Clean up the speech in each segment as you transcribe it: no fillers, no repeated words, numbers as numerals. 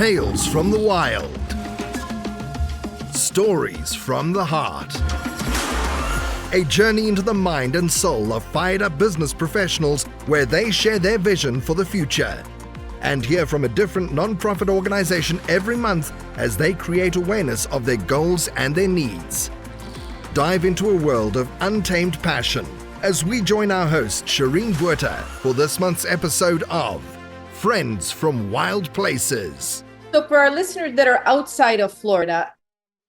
Tales from the wild. Stories from the heart. A journey into the mind and soul of fired-up business professionals where they share their vision for the future. And hear from a different non-profit organization every month as they create awareness of their goals and their needs. Dive into a world of untamed passion as we join our host, Shireen Buerta, for this month's episode of Friends from Wild Places. So for our listeners that are outside of Florida,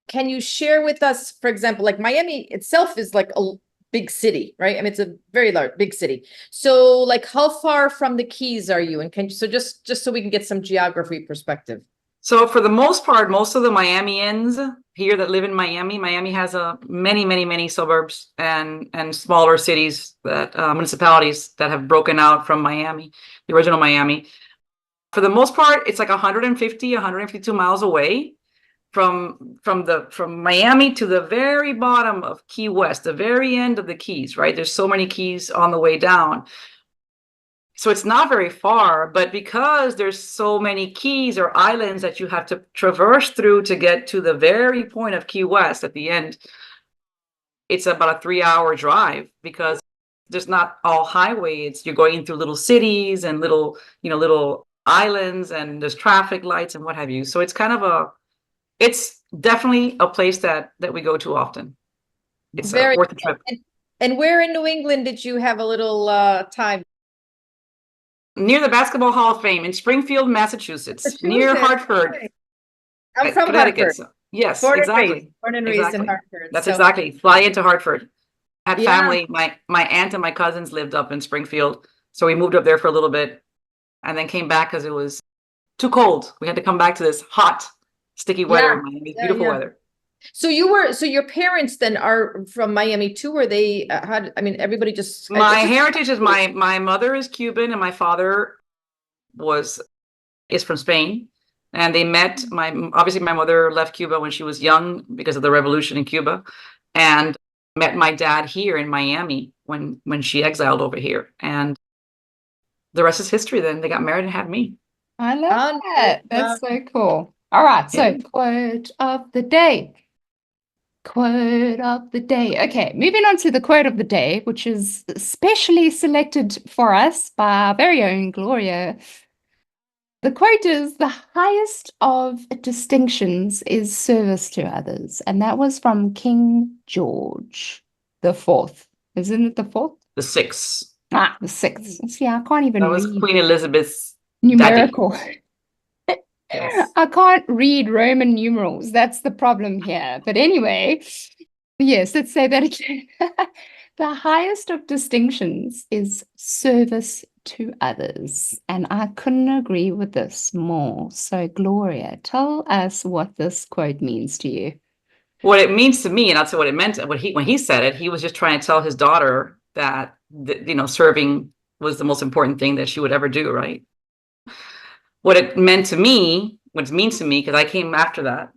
can you share with us, for example, like Miami itself is like a big city, right? I mean, it's a very large, big city. So like how far from the Keys are you? And just so we can get some geography perspective. So for the most part, most of the Miamians here that live in Miami has many suburbs and smaller cities that municipalities that have broken out from Miami, the original Miami. For the most part, it's like 152 miles away from Miami to the very bottom of Key West, the very end of the Keys, right? There's so many keys on the way down. So it's not very far, but because there's so many keys or islands that you have to traverse through to get to the very point of Key West at the end, it's about a 3-hour drive because there's not all highway. You're going through little cities and little islands, and there's traffic lights and what have you. So it's it's definitely a place that we go to often. It's worth the trip. And where in New England did you have a little time? Near the Basketball Hall of Fame in Springfield, Massachusetts. Near Hartford. Right. I'm from Connecticut. Hartford. Yes, Born exactly. And raised in Hartford. That's exactly. Fly into Hartford. Had family. My aunt and my cousins lived up in Springfield. So we moved up there for a little bit and then came back because it was too cold. We had to come back to this hot, sticky weather in Miami. Beautiful weather. So your parents then are from Miami too, or they everybody just. My heritage is my mother is Cuban and my father is from Spain. And they met, obviously my mother left Cuba when she was young because of the revolution in Cuba, and met my dad here in Miami when she exiled over here. And the rest is history then. They got married and had me. I love that. That's so cool. All right. So quote of the day. Quote of the day. Okay, moving on to the quote of the day, which is specially selected for us by our very own Gloria. The quote is, "The highest of distinctions is service to others." And that was from King George the Fourth. Isn't it the fourth? The sixth. The sixth. See, I can't even read. That was Queen Elizabeth's numerical. Yes. I can't read Roman numerals. That's the problem here. But anyway, yes, let's say that again. The highest of distinctions is service to others. And I couldn't agree with this more. So, Gloria, tell us what this quote means to you. What it means to me, and I'll say what it meant. When he said it, he was just trying to tell his daughter that serving was the most important thing that she would ever do, right? What it meant to me, what it means to me, because I came after that,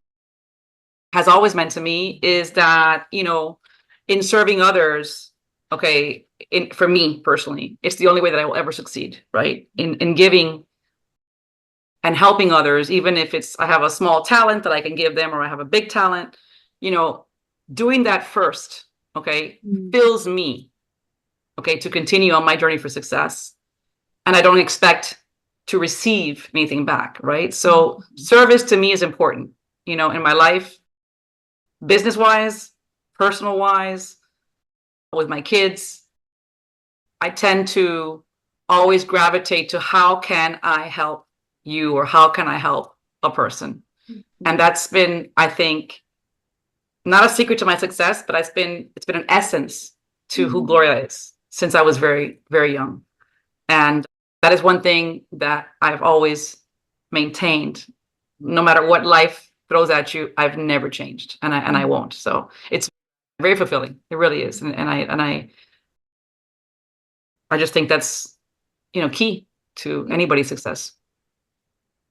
has always meant to me is that, in serving others, for me personally, it's the only way that I will ever succeed, right? In giving and helping others, even if I have a small talent that I can give them or I have a big talent, doing that first, fills me, to continue on my journey for success. And I don't expect to receive anything back, right? So service to me is important, in my life, business-wise, personal-wise, with my kids. I tend to always gravitate to how can I help you or how can I help a person? And that's been, I think, not a secret to my success, but it's been an essence to who Gloria is since I was very, very young. And that is one thing that I've always maintained. No matter what life throws at you, I've never changed, and I won't. So it's very fulfilling. It really is, and I just think that's key to anybody's success.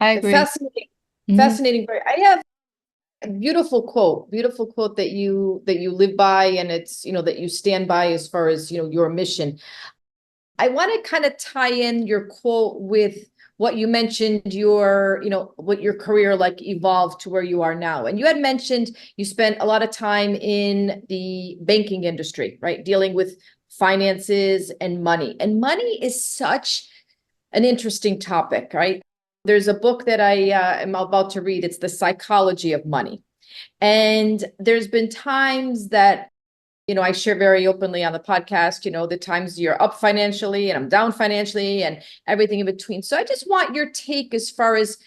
I agree. Fascinating. Fascinating. I have a beautiful quote that you live by, and it's that you stand by as far as your mission. I want to kind of tie in your quote with what you mentioned, your, what your career like evolved to where you are now. And you had mentioned you spent a lot of time in the banking industry, right? Dealing with finances and money. And money is such an interesting topic, right? There's a book that I am about to read. It's The Psychology of Money. And there's been times that I share very openly on the podcast, the times you're up financially and I'm down financially and everything in between. So I just want your take as far as,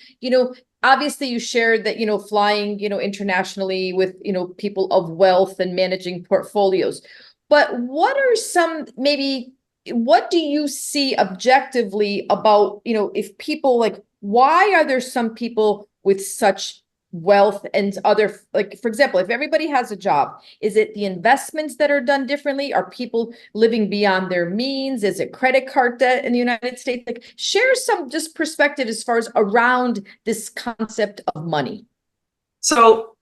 obviously you shared that, flying, internationally with, people of wealth and managing portfolios. But what are some, maybe, what do you see objectively about, if people why are there some people with such wealth and other, like, for example, if everybody has a job, is it the investments that are done differently? Are people living beyond their means? Is it credit card debt in the United States? Like, share some just perspective as far as around this concept of money. So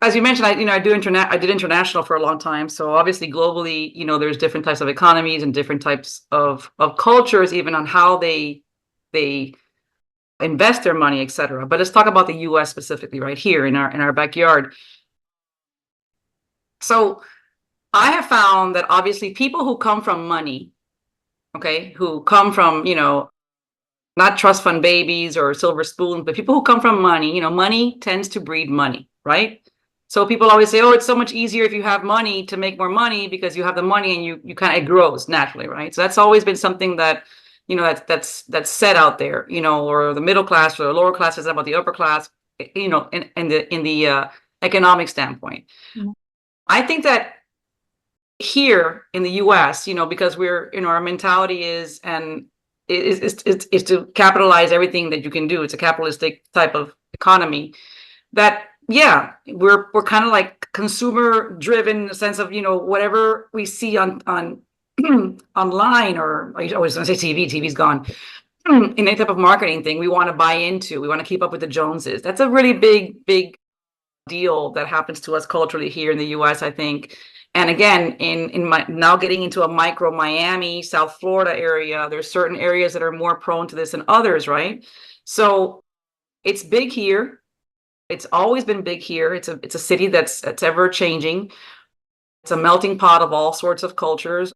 as you mentioned, I did international for a long time. So obviously globally, there's different types of economies and different types of cultures, even on how they invest their money, etc. But let's talk about the US specifically, right here in our backyard. So I have found that obviously people who come from money, okay, who come from, not trust fund babies or silver spoons, but people who come from money, money tends to breed money, right? So people always say, oh, it's so much easier if you have money to make more money because you have the money and you kind of, it grows naturally, right? So that's always been something that, that's set out there, or the middle class or the lower class is about the upper class, in the economic standpoint. Mm-hmm. I think that here in the US, because we're, our mentality is to capitalize everything that you can do. It's a capitalistic type of economy that, yeah, we're kind of like consumer driven in the sense of, whatever we see on online, or I always want to say TV's gone, in any type of marketing thing we want to buy into, we want to keep up with the Joneses. That's a really big deal that happens to us culturally here in the US, I think. And again, in my now getting into a micro Miami, South Florida area, there's certain areas that are more prone to this than others, right? So it's big here. It's always been big here. It's a city that's ever changing. It's a melting pot of all sorts of cultures.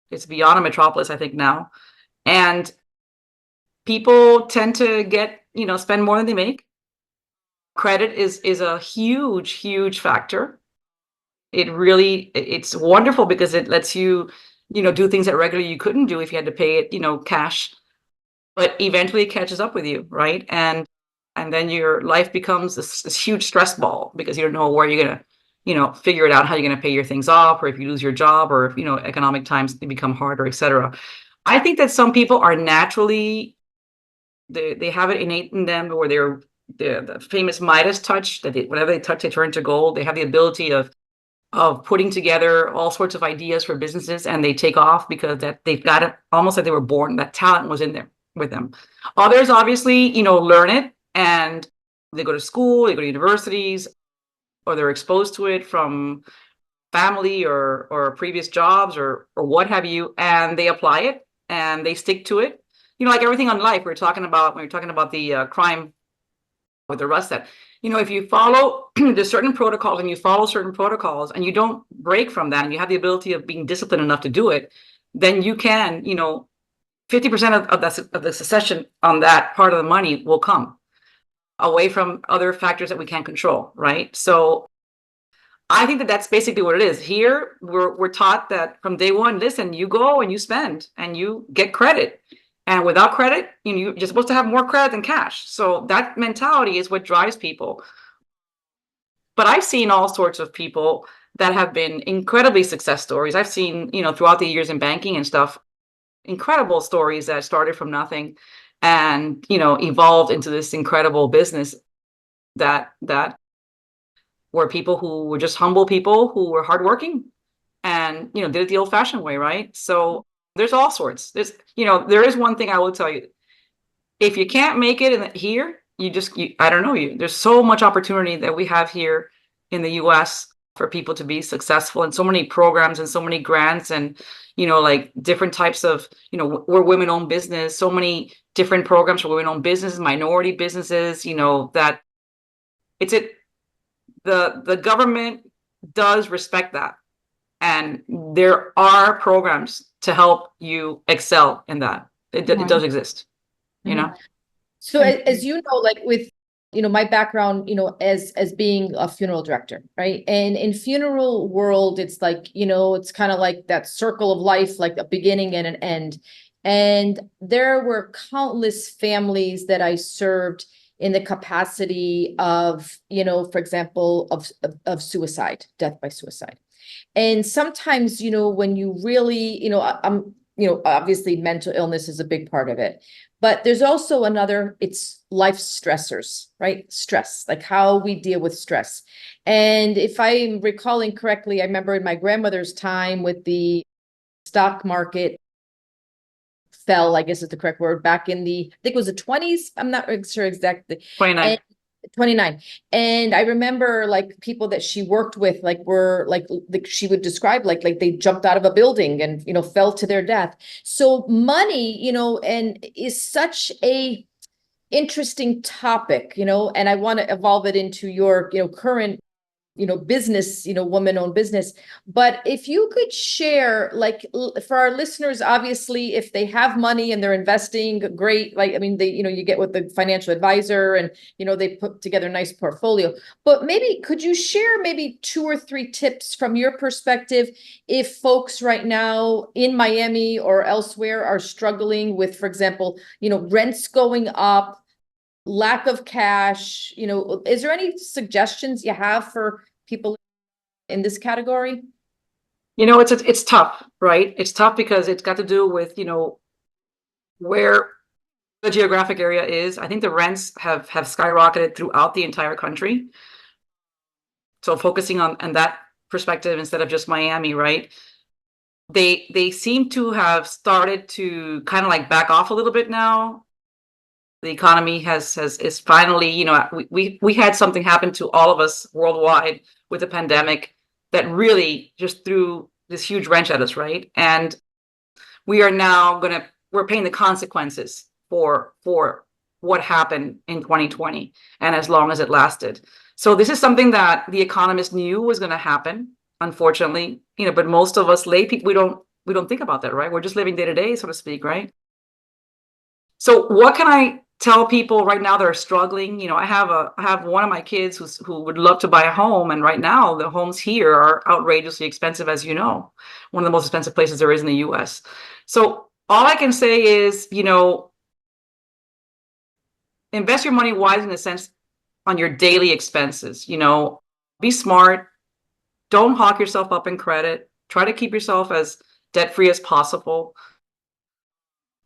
It's beyond a metropolis, I think, now. And people tend to spend more than they make. Credit is a huge factor. It's wonderful because it lets you, do things that regularly you couldn't do if you had to pay it, cash. But eventually it catches up with you, right? And then your life becomes this huge stress ball because you don't know where you're going to, figure it out, how you're going to pay your things off, or if you lose your job, or if, economic times they become harder, etc. I think that some people are naturally, they have it innate in them, or they're the famous Midas touch, that whatever they touch, they turn to gold. They have the ability of putting together all sorts of ideas for businesses, and they take off because that they've got it almost like they were born. That talent was in there with them. Others obviously, learn it, and they go to school, they go to universities, or they're exposed to it from family or previous jobs or what have you, and they apply it and they stick to it. Like everything on life, when we're talking about the crime with the Russ, that, if you follow there's certain protocols and you follow certain protocols and you don't break from that, and you have the ability of being disciplined enough to do it, then you can, 50% of the succession on that part of the money will come away from other factors that we can't control, right? So I think that that's basically what it is. Here, we're taught that from day one, listen, you go and you spend and you get credit. And without credit, you're supposed to have more credit than cash. So that mentality is what drives people. But I've seen all sorts of people that have been incredibly success stories. I've seen, throughout the years in banking and stuff, incredible stories that started from nothing and, evolved into this incredible business that were people who were just humble people who were hardworking and, did it the old fashioned way, right? So there's all sorts. There is one thing I will tell you. If you can't make it here, I don't know you. There's so much opportunity that we have here in the US for people to be successful, and so many programs and so many grants and, like different types of, we're women-owned business, so many different programs for women-owned businesses, minority businesses, that the government does respect that. And there are programs to help you excel in that. It does exist, So as you know, like with, my background, as being a funeral director, right? And in funeral world, it's like, it's kind of like that circle of life, like a beginning and an end. And there were countless families that I served in the capacity of, for example, of suicide, death by suicide. And sometimes, when you really, obviously mental illness is a big part of it, but there's also it's life stressors, right? Stress, like how we deal with stress. And if I'm recalling correctly, I remember in my grandmother's time with the stock market fell, I guess is the correct word, back in I think it was the 20s. I'm not sure exactly. 29. 29. And I remember like people that she worked with, like were like she would describe like they jumped out of a building and, fell to their death. So money, and is such a interesting topic, and I want to evolve it into your, current, business, woman-owned business. But if you could share, like for our listeners, obviously, if they have money and they're investing, great. Like, I mean, they, you get with the financial advisor and, they put together a nice portfolio. But maybe could you share maybe 2 or 3 tips from your perspective if folks right now in Miami or elsewhere are struggling with, for example, rents going up, lack of cash, is there any suggestions you have for people in this category? It's tough, right? It's tough because it's got to do with, where the geographic area is. I think the rents have skyrocketed throughout the entire country. So focusing on that perspective instead of just Miami, right? They seem to have started to kind of like back off a little bit now. The economy is finally, we had something happen to all of us worldwide with the pandemic that really just threw this huge wrench at us, right? And we are now we're paying the consequences for what happened in 2020 and as long as it lasted. So this is something that the economists knew was going to happen, unfortunately, but most of us lay people, we don't think about that, right? We're just living day to day, so to speak, right? So what can I tell people right now that are struggling? I have one of my kids who would love to buy a home, and right now the homes here are outrageously expensive, as you know, one of the most expensive places there is in the U.S. So all I can say is, invest your money wisely in the sense on your daily expenses. Be smart. Don't hawk yourself up in credit. Try to keep yourself as debt-free as possible.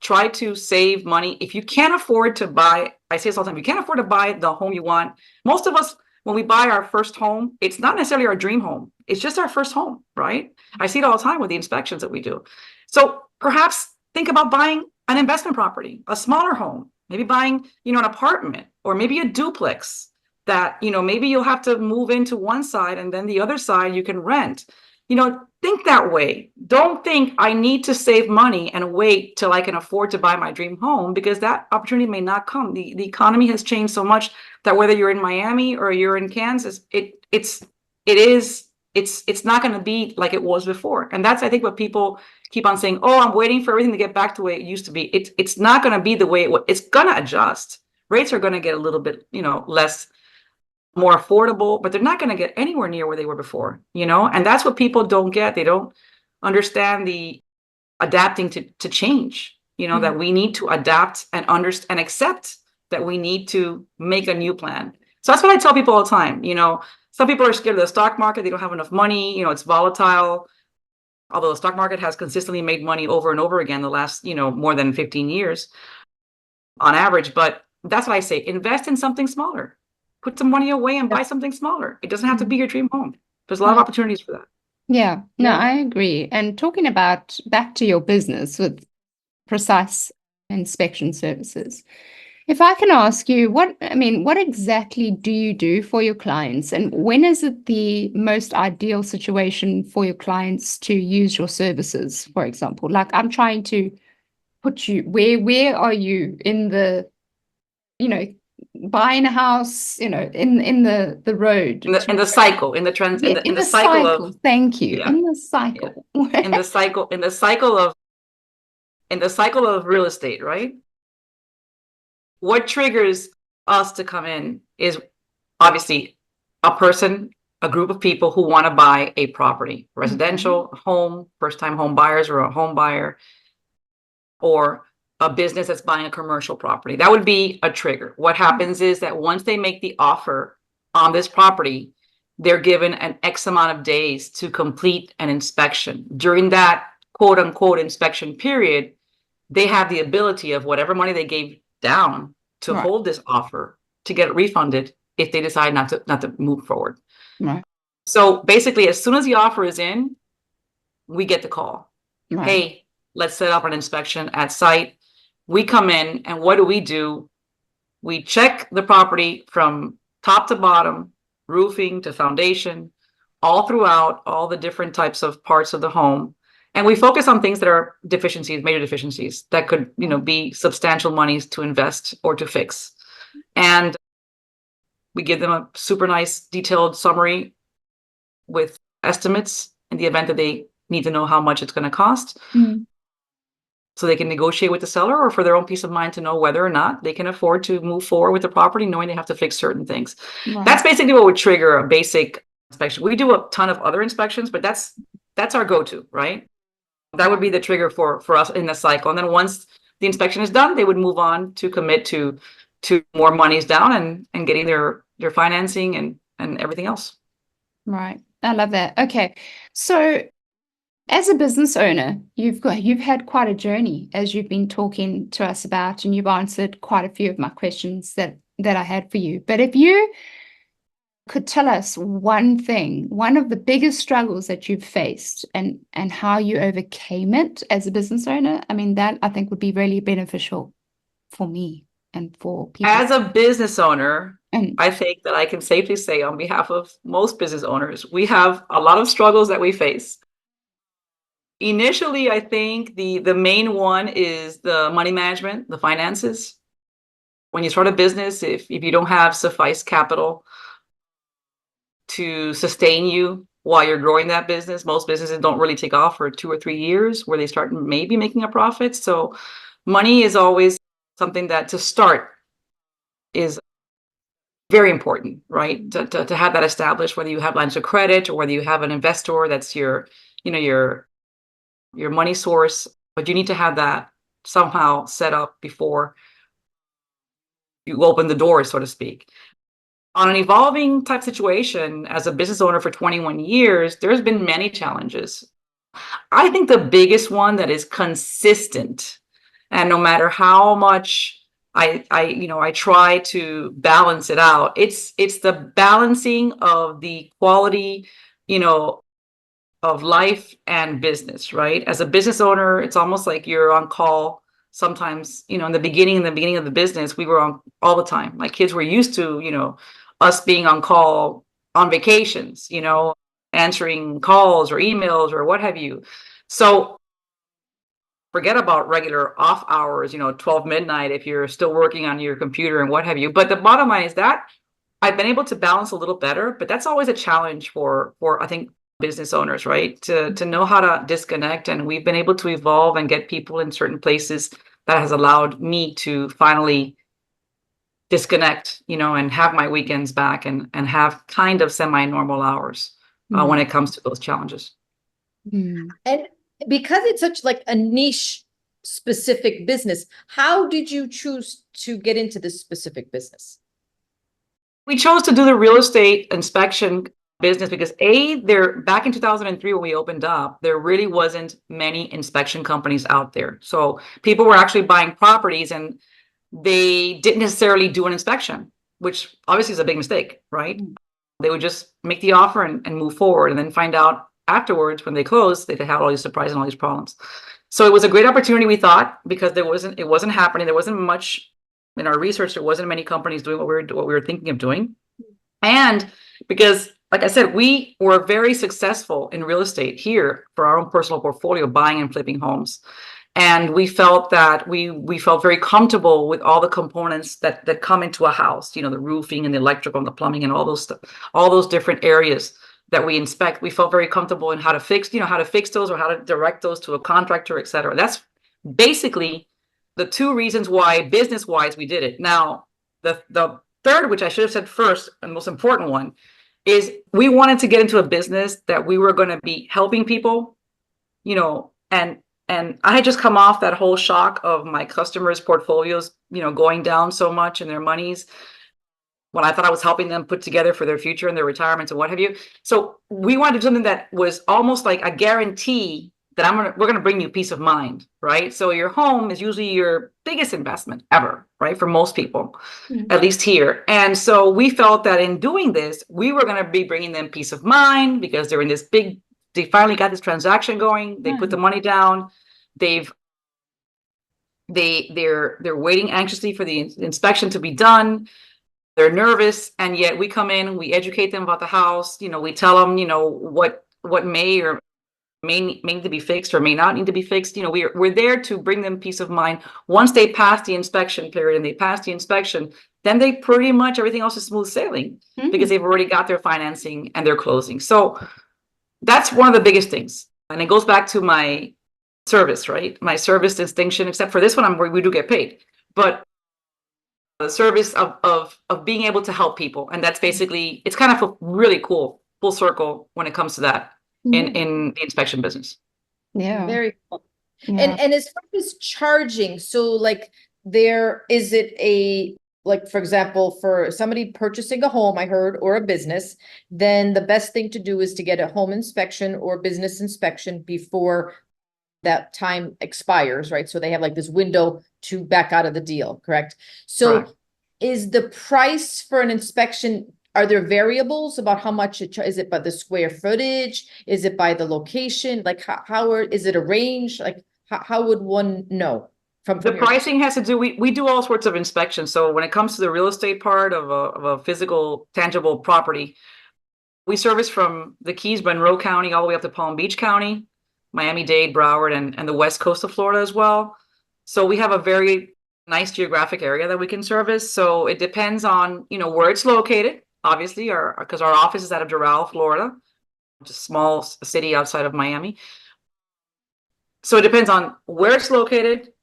Try to save money. If you can't afford to buy, I say this all the time, you can't afford to buy the home you want. Most of us, when we buy our first home, it's not necessarily our dream home. It's just our first home, right? I see it all the time with the inspections that we do. So perhaps think about buying an investment property, a smaller home, maybe buying, an apartment or maybe a duplex that, maybe you'll have to move into one side and then the other side you can rent. Think that way. Don't think I need to save money and wait till I can afford to buy my dream home, because that opportunity may not come. The economy has changed so much that whether you're in Miami or you're in Kansas, it's not going to be like it was before. And that's, I think, what people keep on saying, oh, I'm waiting for everything to get back to the way it used to be. It's not going to be the way it's going to adjust. Rates are going to get a little bit, less, more affordable, but they're not going to get anywhere near where they were before, and that's what people don't get. They don't understand the adapting to change, that we need to adapt and understand and accept that we need to make a new plan. So that's what I tell people all the time. Some people are scared of the stock market. They don't have enough money. It's volatile. Although the stock market has consistently made money over and over again the last, more than 15 years on average. But that's what I say. Invest in something smaller. Put some money away and buy something smaller. It doesn't have to be your dream home. There's a lot of opportunities for that. Yeah, no, I agree. And talking about back to your business with precise inspection services, if I can ask you, what exactly do you do for your clients, and when is it the most ideal situation for your clients to use your services, for example? Like, I'm trying to put you, where are you in the, buying a house, in the road In the cycle, in the trans, yeah, in the cycle of, thank you, yeah, in the yeah, cycle. in the cycle, in the cycle of real estate, right? What triggers us to come in is obviously a person, a group of people who want to buy a property, residential, home, first-time home buyers or a home buyer, or a business that's buying a commercial property. That would be a trigger. What happens is that once they make the offer on this property, they're given an X amount of days to complete an inspection. During that quote unquote inspection period, they have the ability of whatever money they gave down to Right. hold this offer to get it refunded if they decide not to move forward. Right. So basically, as soon as the offer is in, we get the call. Right. Hey, let's set up an inspection at site. We come in, and what do? We check the property from top to bottom, roofing to foundation, all throughout, all the different types of parts of the home. And we focus on things that are deficiencies, major deficiencies that could, be substantial monies to invest or to fix. And we give them a super nice detailed summary with estimates in the event that they need to know how much it's going to cost. So they can negotiate with the seller, or for their own peace of mind to know whether or not they can afford to move forward with the property, knowing they have to fix certain things. Right. That's basically what would trigger a basic inspection. We do a ton of other inspections, but that's our go-to, right? That would be the trigger for us in the cycle. And then once the inspection is done, they would move on to commit to more monies down and getting their financing and everything else. Right. I love that. Okay. So as a business owner, you've had quite a journey, as you've been talking to us about, and you've answered quite a few of my questions that I had for you. But if you could tell us one thing, one of the biggest struggles that you've faced, and how you overcame it as a business owner, that I think would be really beneficial for me and for people. As a business owner, I think that I can safely say on behalf of most business owners, we have a lot of struggles that we face. Initially, I think the main one is the money management, the finances. When you start a business, if you don't have suffice capital to sustain you while you're growing that business, most businesses don't really take off for 2 or 3 years where they start maybe making a profit. So money is always something that to start is very important, right? To have that established, whether you have lines of credit or whether you have an investor that's your money source, but you need to have that somehow set up before you open the door, so to speak. On an evolving type situation, as a business owner for 21 years, there's been many challenges. I think the biggest one that is consistent, and no matter how much I try to balance it out, it's the balancing of the quality, of life and business, right? As a business owner, it's almost like you're on call. Sometimes, in the beginning of the business, we were on all the time. My kids were used to, us being on call on vacations, answering calls or emails or what have you. So forget about regular off hours, 12 midnight if you're still working on your computer and what have you. But the bottom line is that I've been able to balance a little better, but that's always a challenge for I think business owners, right? To know how to disconnect. And we've been able to evolve and get people in certain places that has allowed me to finally disconnect, and have my weekends back and have kind of semi-normal hours when it comes to those challenges. And because it's such like a niche specific business, how did you choose to get into this specific business? We chose to do the real estate inspection business because back in 2003 when we opened up, there really wasn't many inspection companies out there. So people were actually buying properties and they didn't necessarily do an inspection, which obviously is a big mistake, right? They would just make the offer and move forward, and then find out afterwards when they closed that they had all these surprises and all these problems. So it was a great opportunity, we thought, because it wasn't happening. There wasn't much in our research, there wasn't many companies doing what we were thinking of doing. And because, like I said, we were very successful in real estate here for our own personal portfolio, buying and flipping homes. And we felt that we felt very comfortable with all the components that come into a house, the roofing and the electrical and the plumbing and all those different areas that we inspect. We felt very comfortable in how to fix those or how to direct those to a contractor, et cetera. That's basically the two reasons why business-wise we did it. Now, the third, which I should have said first, and most important one, is we wanted to get into a business that we were going to be helping people, and I had just come off that whole shock of my customers' portfolios, going down so much in their monies when I thought I was helping them put together for their future and their retirements and what have you. So we wanted to do something that was almost like a guarantee that we're going to bring you peace of mind, right? So your home is usually your biggest investment ever, right? For most people, at least here. And so we felt that in doing this, we were going to be bringing them peace of mind because they're in they finally got this transaction going. They put the money down. They're waiting anxiously for the inspection to be done. They're nervous. And yet we come in, we educate them about the house. We tell them, what may or may need to be fixed or may not need to be fixed. We're there to bring them peace of mind. Once they pass the inspection period and they pass the inspection, then they pretty much everything else is smooth sailing because they've already got their financing and their closing. So that's one of the biggest things. And it goes back to my service, right? My service distinction, except for this one, we do get paid, but the service of being able to help people. And that's basically, it's kind of really cool, full circle when it comes to that. In the inspection business. Yeah. Very cool. Yeah. And as far as charging, so is it for example, for somebody purchasing a home, I heard, or a business, then the best thing to do is to get a home inspection or business inspection before that time expires, right? So they have this window to back out of the deal, correct? So Correct. Is the price for an inspection, are there variables about how much is it by the square footage? Is it by the location? Is it a range? How would one know? From the pricing has to do, we do all sorts of inspections. So when it comes to the real estate part of a physical, tangible property, we service from the Keys, Monroe County, all the way up to Palm Beach County, Miami-Dade, Broward, and the west coast of Florida as well. So we have a very nice geographic area that we can service. So it depends on, where it's located. Obviously, because our office is out of Doral, Florida, which is a small city outside of Miami. So it depends on where it's located,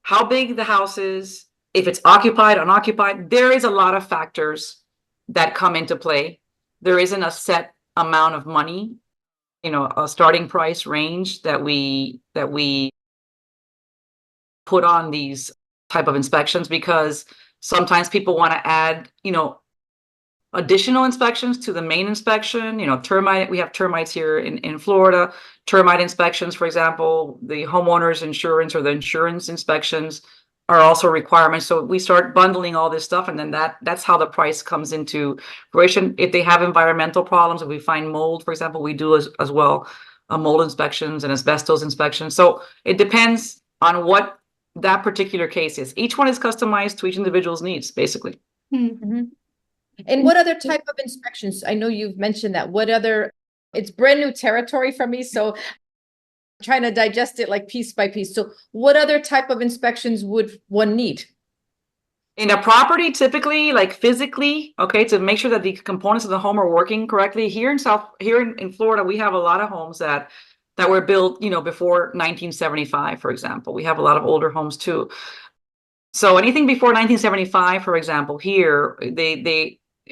how big the house is, if it's occupied, unoccupied. There is a lot of factors that come into play. There isn't a set amount of money, a starting price range that we put on these type of inspections, because sometimes people want to add, additional inspections to the main inspection. Termite, we have termites here in Florida, termite inspections, for example, the homeowner's insurance or the insurance inspections are also requirements. So we start bundling all this stuff, and then that's how the price comes into fruition. If they have environmental problems, if we find mold, for example, we do as well mold inspections and asbestos inspections. So it depends on what that particular case is. Each one is customized to each individual's needs, basically. Mm-hmm. And what other type of inspections? I know you've mentioned that. It's brand new territory for me, so I'm trying to digest it piece by piece. So what other type of inspections would one need? In a property, typically, physically, okay, to make sure that the components of the home are working correctly. Here in Florida, we have a lot of homes that were built, before 1975, for example. We have a lot of older homes too. So anything before 1975, for example, here,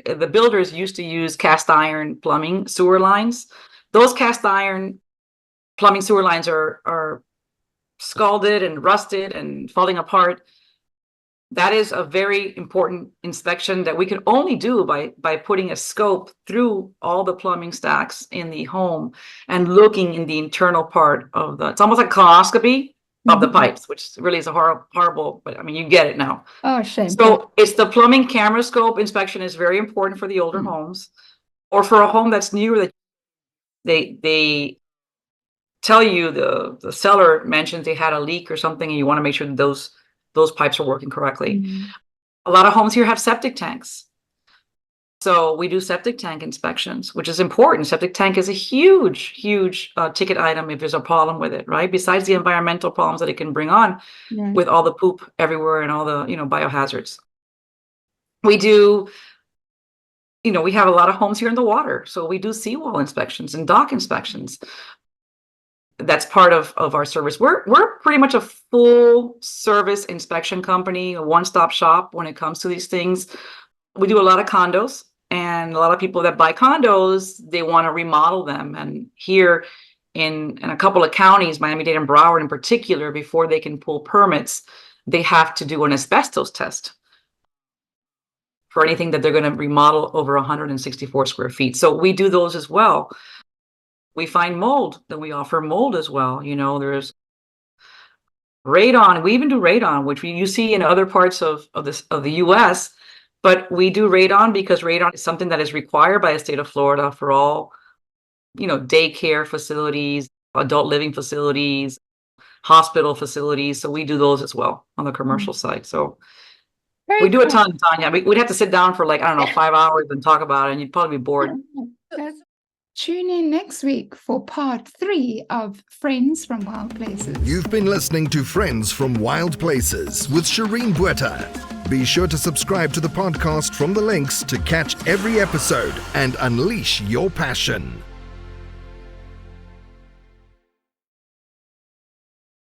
the builders used to use cast iron plumbing sewer lines. Those cast iron plumbing sewer lines are scalded and rusted and falling apart. That is a very important inspection that we can only do by putting a scope through all the plumbing stacks in the home and looking in the internal part of it's almost like colonoscopy of the pipes, which really is a horrible, but I mean, you get it now. Oh, shame. So it's the plumbing camera scope inspection is very important for the older homes, or for a home that's newer, that they tell you the seller mentions they had a leak or something, and you want to make sure that those those pipes are working correctly. Mm. A lot of homes here have septic tanks. So we do septic tank inspections, which is important. Septic tank is a huge, huge ticket item if there's a problem with it, right? Besides the environmental problems that it can bring on Right. with all the poop everywhere and all the, biohazards. We do, we have a lot of homes here in the water. So we do seawall inspections and dock inspections. That's part of our service. We're pretty much a full service inspection company, a one-stop shop when it comes to these things. We do a lot of condos, and a lot of people that buy condos, they want to remodel them. And here in a couple of counties, Miami-Dade and Broward in particular, before they can pull permits, they have to do an asbestos test for anything that they're going to remodel over 164 square feet. So we do those as well. We find mold, then we offer mold as well. There's radon. We even do radon, which you see in other parts of the US, but we do radon because radon is something that is required by the state of Florida for all, daycare facilities, adult living facilities, hospital facilities. So we do those as well on the commercial side. So Very we do a cool. ton, Tanya. We'd have to sit down for 5 hours and talk about it, and you'd probably be bored. Tune in next week for part 3 of Friends from Wild Places. You've been listening to Friends from Wild Places with Shireen Bueta. Be sure to subscribe to the podcast from the links to catch every episode and unleash your passion.